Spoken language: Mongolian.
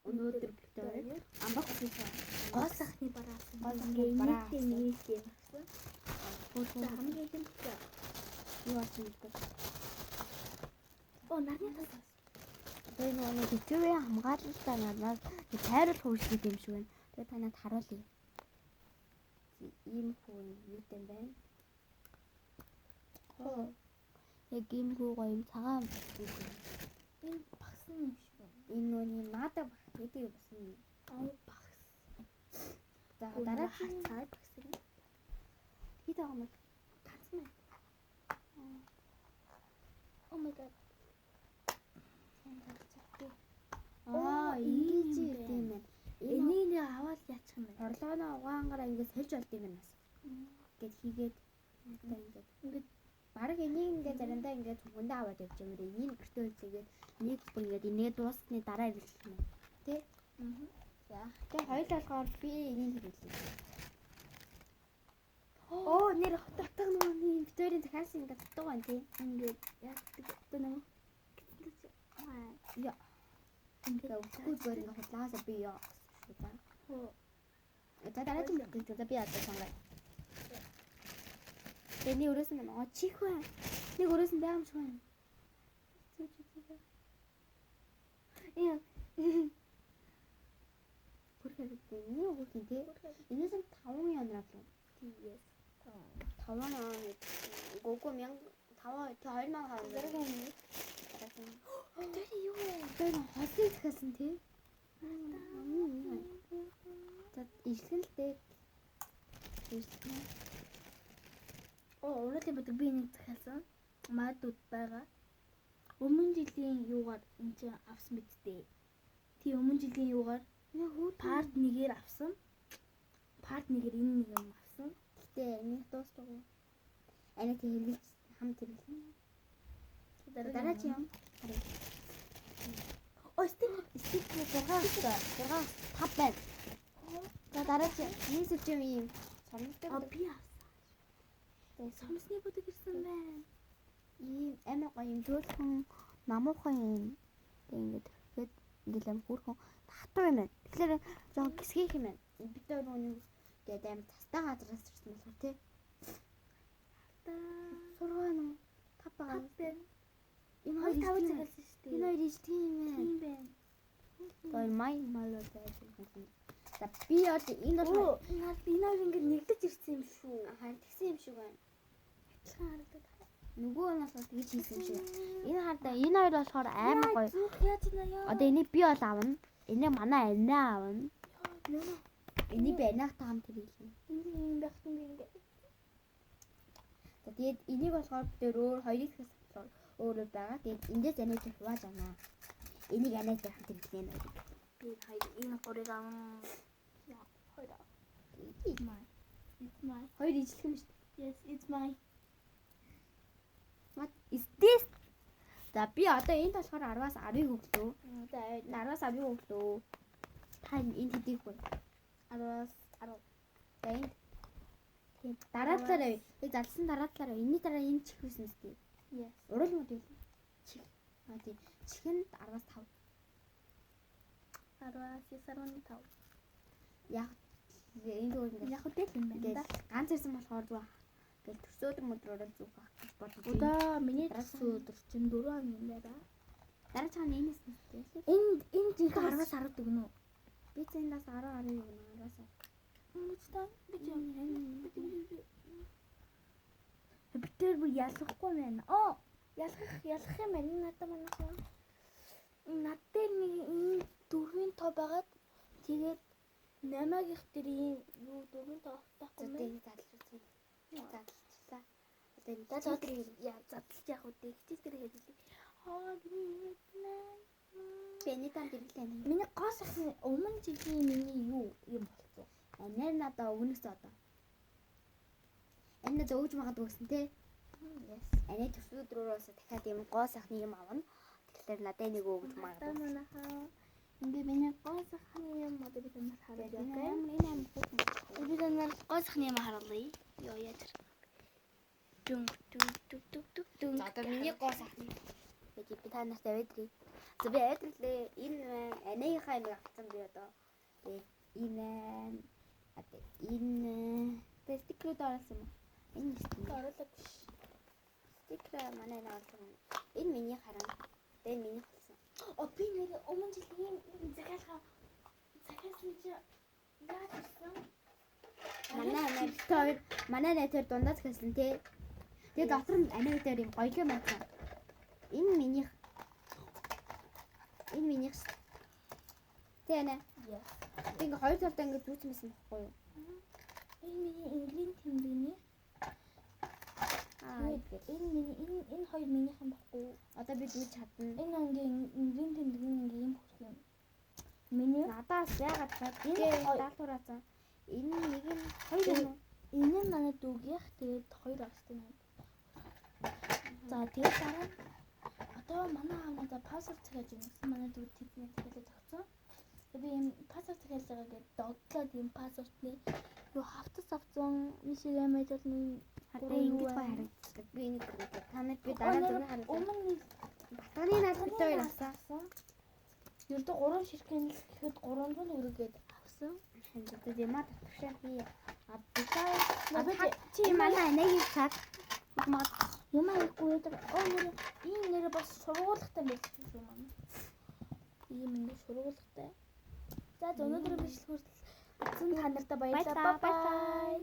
Өнөөдөр битээр амбах хийсэн. Гол сахны бараасан. Бараа. Нэг юм. Хамгийн Хамгийн ихэнд юу болсон бэ? нарны тас. Тэр нөгөө битүүрийн хамгаалалтаа надад тайруулах үйлчлэг юм шиг байна. Тэгээ танад харуулъя. Ийм хүн юутэй байна? Яг ийм гоё юм цагаан бүг. Энэ багсан юм шиг байна. Энэ нөгөө наада баг гэдэг басан. Багс. За дараагийн цай багсан. хит байгаа юм. Танцна. Oh my god. Ингэж юм байна. Энийг аваад яачих юм бэ? Орлогоо угаангаараа ингэж сольж болд юм байна. Гэт хийгээд ингээд бараг энийг ингээд заримдаа ингээд хүндээ аваад явж юм даа. Энийг гэртээ үлдээгээд нэг бүр ингээд энийг дуусны дараа ирүүлэх юм. Тэ? За. Тэгээ хоёул болохоор би энийг хэрэглэе. Нэр хототог нөгөө битүүрийн захиас ингээд дутуу байна тий. Ингээд яадаг одоо нэг яа. Ингээд үгүй бүр ингээд хутлаасаа би яа. За дараагийн гэж би ядсан сонгоо. Тэний өрөөс нь чих байна. Нэг өрөөс нь баам шиг байна. Бүрхээр энэ үгүй тий. Энэс нь 5 янаар авлаа. yes. 5 он гого 1000 5 2000 Зэрэг юм. тэр юу вэ? Тэр хослыг захиасан тий. За ирсэн л дээ. Уралын бодог би нэг захиалсан. Маадууд байгаа. Өмнө жилийн юугаар энэ чинь авсан биз дээ. Тий өмнө жилийн юугаар парт нэгээр авсан. Парт нэгээр энэ нэг юм авсан. Гэтэ энийг дуустгүй. Энийг хэрэглэж хамт хэрэглэнэ. Дараа чи юм. Стик 6 5 байна. За дараа чи нийсэж юм сонирхолтой. би авсан. Тэгээ сонсны бодог ирсэн байна. Ийм амар гоё юм зөөлхөн намуухан юм. Ингээд ингээл бүрхэн татуу юм байна. Тэгэхээр жоо гисгийх юм байна. Бид өөр нүг тэгээд амар тастай газраас ирсэн болохоор тий. Сургаа нөө тав байгаа. Энэ хоёр тавд захиалсан шүү дээ. Энэ хоёр ижтгий юм байна. Тийм байна. Той малоо байсан. За би одоо энэ бол энэ хоёр ингээд нэгдэж ирсэн юм шүү. харин тэгсэн юм шиг байна. Харагдаад. Нөгөө нь бас тэгж хийсэн юм шиг. Энэ хардаа энэ хоёр болохоор амар гоё. Яаж ийна яа. Одоо энийг би бол авна. Энийг манай анаа авна. Энийг би анаахтай хамт хэрэглэнэ. Энэ байх юм ингээд. За тэгээд энийг болохоор дээр өөр хоёрыг хэсгээр өөрөө байгаа. Тэгээд эндээс анаач хувааж авнаа. Энийг анаач хамт хэрэглэнэ. Би хоёр энэ гурыг авна. Хоёр. It's mine. Хоёр ижлэх юм шүү дээ. Yes, it's mine. What is this? За би одоо энд болохоор 10-аас 10-ыг өглөө. За 10-аас 10-ыг өглөө. Та энд хэдийг вэ? 10-аас 10. За энд. Тийм. Дараадлаараа яг залсан дараадлаараа энэний дараа энэ чих байсан үстэй. Yes. Уралмууд юу? Чих. Тийм. Чихэнд 10-аас 5. 10-аас 9.5. Яг энэ зүгээр ингээд Яг үгүй юм байна да. ганц ирсэн болохоор зүг ингээд төсөөдөр мөдрөөрөө зүг байх гэж бодлоо. Өдөө миний өдөр чинь 4 хоног юм байна. Дараа цаана энэс нэстэй. Энэ жинхэнэ 10-аас 10 дүгнэ үү? Би цэндээс 10 юм араас. Мөчтэй би битэр бүр ялахгүй байна. Ялах юм байна. Надад манайхаа. Над дээр нэг энэ дөрвийн тоо байгаад тэгээд 8-гийн дээр ийм юу дөрвийн тоо авахгүй юм байна. Задлуулсан. Задлалчлаа. Задлж яах вэ? Хичээл дээр хэлээ. Би энийг танд ирлээ. Миний гоо сахны өмнө жилийн миний юу юм болцоо. Нэр надаа өгнөс одоо. Энэ дөөж магад өгсөн тий. Yes. Анаа төсөөдрөөс дахиад юм гоо сахны юм авна. Тэгэхээр надад нэг өгж магад. Манайхаа ингээ миний гоо сахны юм одоо бид нар хараад Энэ байна. амар бүх. Бид нар гоо сахны юм харуулъя. Йоо яаж. Дүн. За одоо миний гоо сахны. Би та нартай байдаг. За би айдлээ энэ анигийнхаа юм авсан би одоо. Тэгээ энэ тэгээ стикерүүд оруулсан юм. Энэ стикер оруулаг биш. стикер манай наалсан. Энэ миний харан. Тэгээ миний болсон. Би нэг өмнө жилийн захиалга захиалсан чи яаж ирсэн? Манай найзаар дундаас хэлсэн тий. Тэгээ дотор нь аниг дээр юм гоё юм байна. Энэ минийх. Тэгээ нэ. Тэгээ хоёр талдаа ингэ зүүцмэсэн баггүй юу? Энэ миний энгийн тэмдэгний. Энэ хоёр минийхэн баггүй. Одоо би зүүж чадна. Энэ ангийн энгийн тэмдэгний ингээ юм хөрх юм. Миний Надаас яагаад энэ даатураасан. Энэ нэг нь хоёр юм. Энэ нь манай дүүгийнх. Тэгээд хоёр астай байна. За тэгээд дараа нь одоо манай аав надад пассворд захиалж өгсөн. Манай дүү тэдний захиалж өгсөн. Тэгээд би юм пассворд захиалж байгаа гэдэг догтлоод юм пассвордны юу хавтас авсан. Мишээ мэдэрний хатаа ингэж харагддаг. Би энийг гэдэг. Та нар би дараа зүг харагдав. Өмнө батганы найз бид хоёр авсан. Ердөө 3 ширхэг гэхэд 300 төгрөгээд авсан. Хэнтэй ямаа татвшаа би чи манай анагийн цаг Юмаа ихгүй нэр бас сургуулгатай байсан юм аа. Ийм нэг сургуулгатай. За өнөөдөр бичлэг хүртэл та нартай баярлалаа. Бай бай.